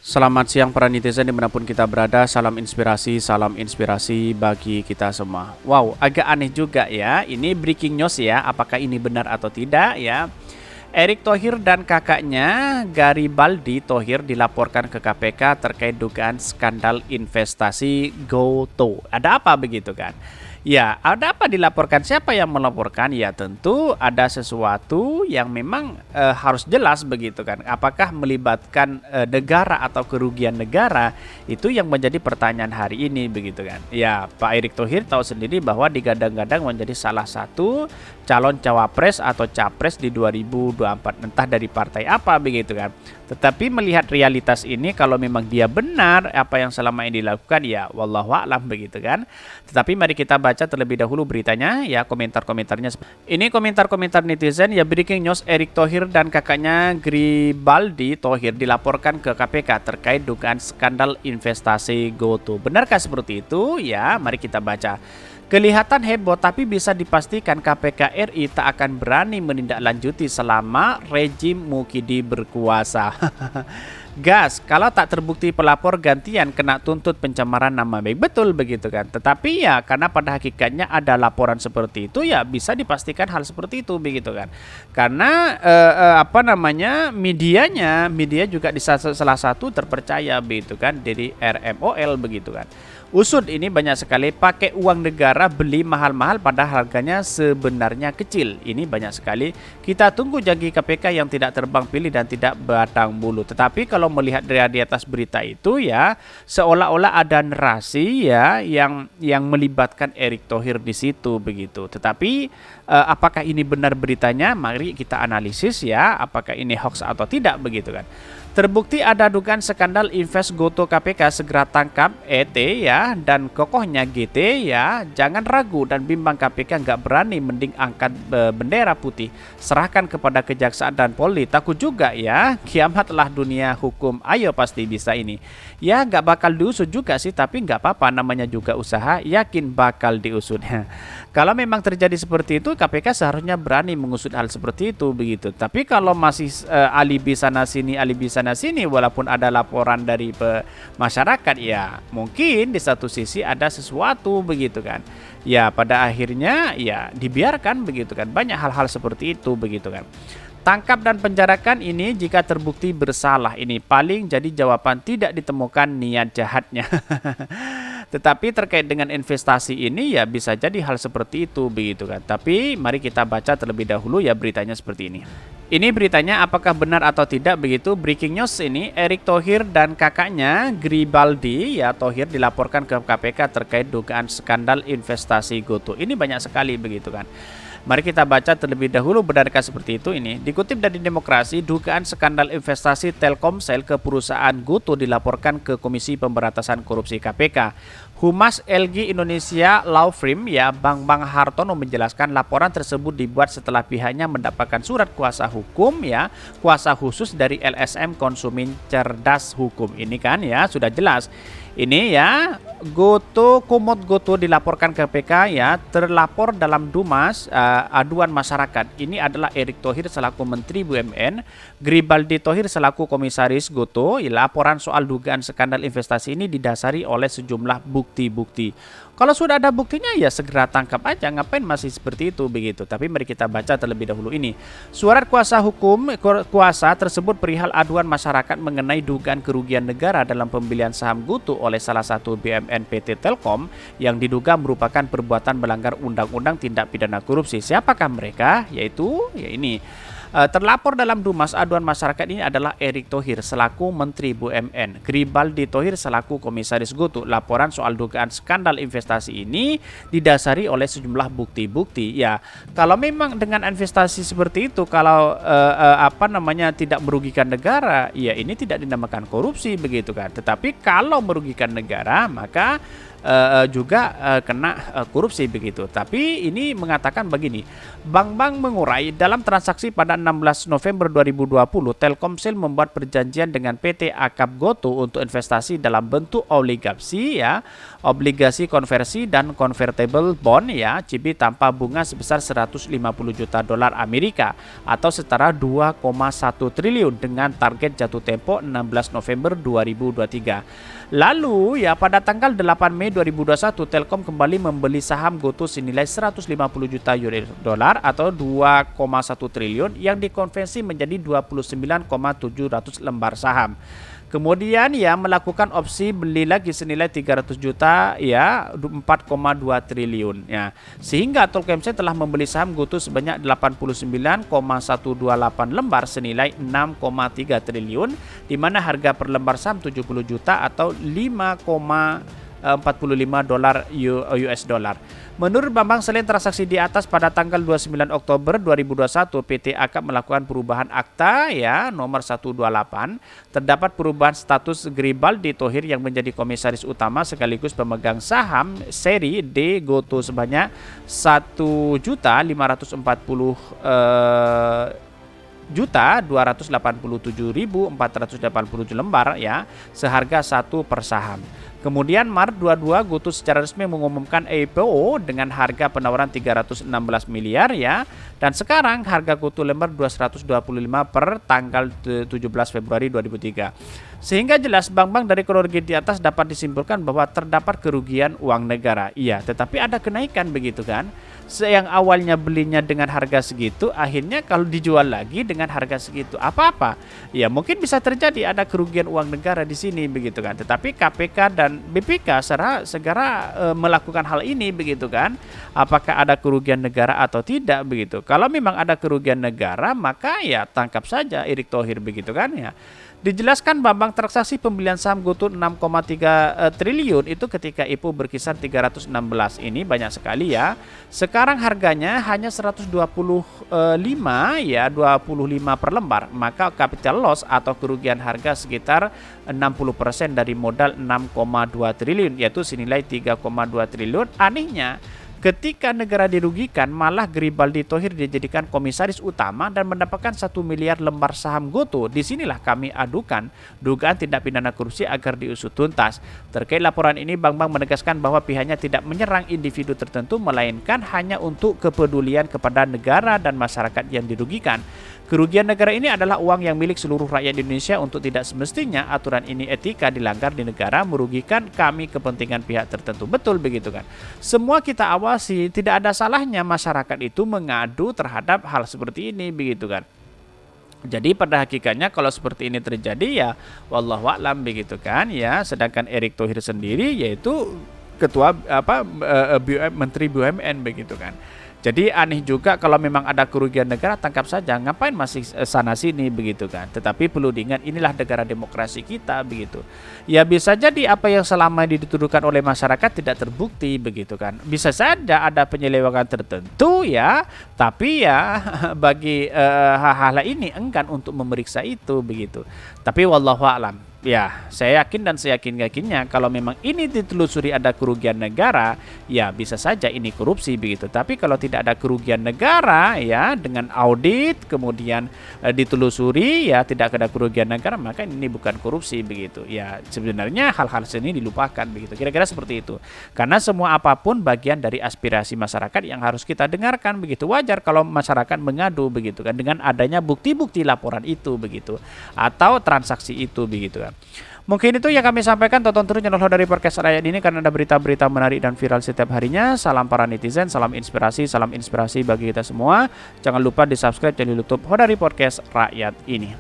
Selamat siang para netizen dimanapun kita berada, salam inspirasi bagi kita semua. Wow, agak aneh juga ya, ini breaking news ya, apakah ini benar atau tidak ya. Erick Thohir dan kakaknya Garibaldi Thohir dilaporkan ke KPK terkait dugaan skandal investasi GoTo. Ada apa begitu kan? Ya, ada apa dilaporkan? Siapa yang melaporkan? Ya, tentu ada sesuatu yang memang harus jelas begitu kan. Apakah melibatkan negara atau kerugian negara? Itu yang menjadi pertanyaan hari ini begitu kan. Ya, Pak Erick Thohir tahu sendiri bahwa digadang-gadang menjadi salah satu calon cawapres atau capres di 2024, entah dari partai apa begitu kan. Tetapi melihat realitas ini, kalau memang dia benar apa yang selama ini dilakukan, ya wallahu a'lam begitu kan. Tetapi mari kita baca terlebih dahulu beritanya ya, komentar-komentarnya. Ini komentar-komentar netizen ya. Breaking news, Erick Thohir dan kakaknya Garibaldi Thohir dilaporkan ke KPK terkait dugaan skandal investasi GoTo. Benarkah seperti itu? Ya, mari kita baca. Kelihatan heboh, tapi bisa dipastikan KPK RI tak akan berani menindaklanjuti selama rejim Mukidi berkuasa. Gas, kalau tak terbukti pelapor gantian kena tuntut pencemaran nama baik. Betul begitu kan. Tetapi ya karena pada hakikatnya ada laporan seperti itu, ya bisa dipastikan hal seperti itu begitu kan. Karena media juga di salah satu terpercaya begitu kan, dari RMOL begitu kan. Usut ini banyak sekali pakai uang negara beli mahal-mahal pada harganya sebenarnya kecil. Ini banyak sekali. Kita tunggu janji KPK yang tidak terbang pilih dan tidak batang bulu. Tetapi kalau melihat dari di atas berita itu ya, seolah-olah ada narasi ya yang melibatkan Erick Thohir di situ begitu. Tetapi apakah ini benar beritanya? Mari kita analisis ya, apakah ini hoax atau tidak begitu kan. Terbukti ada dugaan skandal invest GoTo, KPK segera tangkap ET ya, dan kokohnya GT ya. Jangan ragu dan bimbang, KPK nggak berani mending angkat bendera putih, serahkan kepada kejaksaan dan Polri. Takut juga ya, kiamatlah dunia hukum. Ayo pasti bisa ini. Ya nggak bakal diusut juga sih, tapi nggak apa-apa, namanya juga usaha, yakin bakal diusut. Kalau memang terjadi seperti itu, KPK seharusnya berani mengusut hal seperti itu begitu. Tapi kalau masih alibi sana sini, walaupun ada laporan dari masyarakat, ya mungkin di satu sisi ada sesuatu begitu kan. Ya pada akhirnya ya dibiarkan begitu kan. Banyak hal-hal seperti itu begitu kan. Tangkap dan penjarakan ini jika terbukti bersalah. Ini paling jadi jawaban, tidak ditemukan niat jahatnya. Tetapi terkait dengan investasi ini ya bisa jadi hal seperti itu begitu kan. Tapi mari kita baca terlebih dahulu ya beritanya seperti ini. Ini beritanya apakah benar atau tidak begitu. Breaking news ini, Erick Thohir dan kakaknya Garibaldi ya Thohir dilaporkan ke KPK terkait dugaan skandal investasi GoTo. Ini banyak sekali begitu kan. Mari kita baca terlebih dahulu, benarkah seperti itu ini. Dikutip dari Demokrasi, dugaan skandal investasi Telkomsel ke perusahaan GoTo dilaporkan ke Komisi Pemberantasan Korupsi KPK. Humas LG Indonesia Law Firm ya Bang Hartono menjelaskan laporan tersebut dibuat setelah pihaknya mendapatkan surat kuasa hukum ya, kuasa khusus dari LSM Konsumen Cerdas Hukum. Ini kan ya sudah jelas. Ini ya GoTo, Kumot GoTo dilaporkan ke KPK ya, terlapor dalam Dumas aduan masyarakat. Ini adalah Erick Thohir selaku Menteri BUMN, Garibaldi Thohir selaku Komisaris GoTo. Laporan soal dugaan skandal investasi ini didasari oleh sejumlah bukti-bukti. Kalau sudah ada buktinya ya segera tangkap aja, ngapain masih seperti itu begitu. Tapi mari kita baca terlebih dahulu ini. Surat kuasa hukum kuasa tersebut perihal aduan masyarakat mengenai dugaan kerugian negara dalam pembelian saham GoTo oleh salah satu BUMN PT Telkom yang diduga merupakan perbuatan melanggar undang-undang tindak pidana korupsi. Siapakah mereka? Yaitu ya ini. Terlapor dalam Dumas aduan masyarakat ini adalah Erick Thohir selaku Menteri BUMN, Garibaldi Thohir selaku Komisaris GoTo. Laporan soal dugaan skandal investasi ini didasari oleh sejumlah bukti-bukti. Ya, kalau memang dengan investasi seperti itu, kalau tidak merugikan negara, ya ini tidak dinamakan korupsi begitu kan. Tetapi kalau merugikan negara, maka juga kena korupsi begitu. Tapi ini mengatakan begini, bank-bank mengurai dalam transaksi pada 16 November 2020, Telkomsel membuat perjanjian dengan PT Akap Goto untuk investasi dalam bentuk obligasi ya, obligasi konversi dan convertible bond ya, CIBI tanpa bunga sebesar 150 juta dolar Amerika atau setara 2,1 triliun dengan target jatuh tempo 16 November 2023. Lalu ya pada tanggal 8 Mei 2021 Telkom kembali membeli saham Goto senilai 150 juta US dollar atau 2,1 triliun yang dikonversi menjadi 29,700 lembar saham. Kemudian ya melakukan opsi beli lagi senilai 300 juta ya 4,2 triliun ya. Sehingga Telkomsel telah membeli saham Goto sebanyak 89,128 lembar senilai 6,3 triliun di mana harga per lembar saham 70 juta atau 5,45 dolar US dollar. Menurut Bambang, selain transaksi di atas pada tanggal 29 Oktober 2021 PT Akap melakukan perubahan akta ya nomor 128, terdapat perubahan status Gribaldi Thohir yang menjadi komisaris utama sekaligus pemegang saham seri D Goto sebanyak 1.540 287.487 lembar ya seharga 1 per saham. Kemudian Maret 22 Goto secara resmi mengumumkan IPO dengan harga penawaran 316 miliar ya. Dan sekarang harga Goto lembar 225 per tanggal 17 Februari 2003. Sehingga jelas bank-bank dari kronologi di atas dapat disimpulkan bahwa terdapat kerugian uang negara. Iya, tetapi ada kenaikan begitu kan. Yang awalnya belinya dengan harga segitu, akhirnya kalau dijual lagi dengan harga segitu, apa-apa? Ya mungkin bisa terjadi ada kerugian uang negara di sini begitu kan. Tetapi KPK dan BPK segera melakukan hal ini begitu kan. Apakah ada kerugian negara atau tidak begitu? Kalau memang ada kerugian negara, maka ya tangkap saja Erick Thohir begitu kan ya. Dijelaskan Bambang transaksi pembelian saham Goto 6,3 triliun itu ketika IPO berkisar 316 ini banyak sekali ya. Sekarang harganya hanya 125 ya 25 per lembar. Maka capital loss atau kerugian harga sekitar 60% dari modal 6,2 triliun yaitu senilai 3,2 triliun. Anehnya ketika negara dirugikan, malah Gribaldi Thohir dijadikan komisaris utama dan mendapatkan 1 miliar lembar saham Goto. Disinilah kami adukan dugaan tindak pidana korupsi agar diusut tuntas. Terkait laporan ini, Bambang menegaskan bahwa pihaknya tidak menyerang individu tertentu, melainkan hanya untuk kepedulian kepada negara dan masyarakat yang dirugikan. Kerugian negara ini adalah uang yang milik seluruh rakyat Indonesia untuk tidak semestinya aturan ini etika dilanggar di negara merugikan kami kepentingan pihak tertentu. Betul begitu kan. Semua kita awasi, tidak ada salahnya masyarakat itu mengadu terhadap hal seperti ini begitu kan. Jadi pada hakikatnya kalau seperti ini terjadi ya wallahu a'lam begitu kan ya. Sedangkan Erick Thohir sendiri yaitu ketua Menteri BUMN begitu kan. Jadi aneh juga kalau memang ada kerugian negara tangkap saja, ngapain masih sana sini begitu kan. Tetapi perlu diingat inilah negara demokrasi kita begitu. Ya bisa jadi apa yang selama ini dituduhkan oleh masyarakat tidak terbukti begitu kan. Bisa saja ada penyelewengan tertentu ya, tapi ya bagi hal-hal ini enggan untuk memeriksa itu begitu. Tapi wallahu a'lam. Ya, saya yakin dan saya yakin-yakinnya kalau memang ini ditelusuri ada kerugian negara, ya bisa saja ini korupsi begitu. Tapi kalau tidak ada kerugian negara ya dengan audit kemudian ditelusuri ya tidak ada kerugian negara, maka ini bukan korupsi begitu. Ya, sebenarnya hal-hal seni dilupakan begitu. Kira-kira seperti itu. Karena semua apapun bagian dari aspirasi masyarakat yang harus kita dengarkan begitu. Wajar kalau masyarakat mengadu begitu kan dengan adanya bukti-bukti laporan itu begitu atau transaksi itu begitu kan. Mungkin itu yang kami sampaikan. Tonton terus channel dari Podcast Rakyat ini karena ada berita-berita menarik dan viral setiap harinya. Salam para netizen, salam inspirasi bagi kita semua. Jangan lupa di subscribe channel YouTube Hodari Podcast Rakyat ini.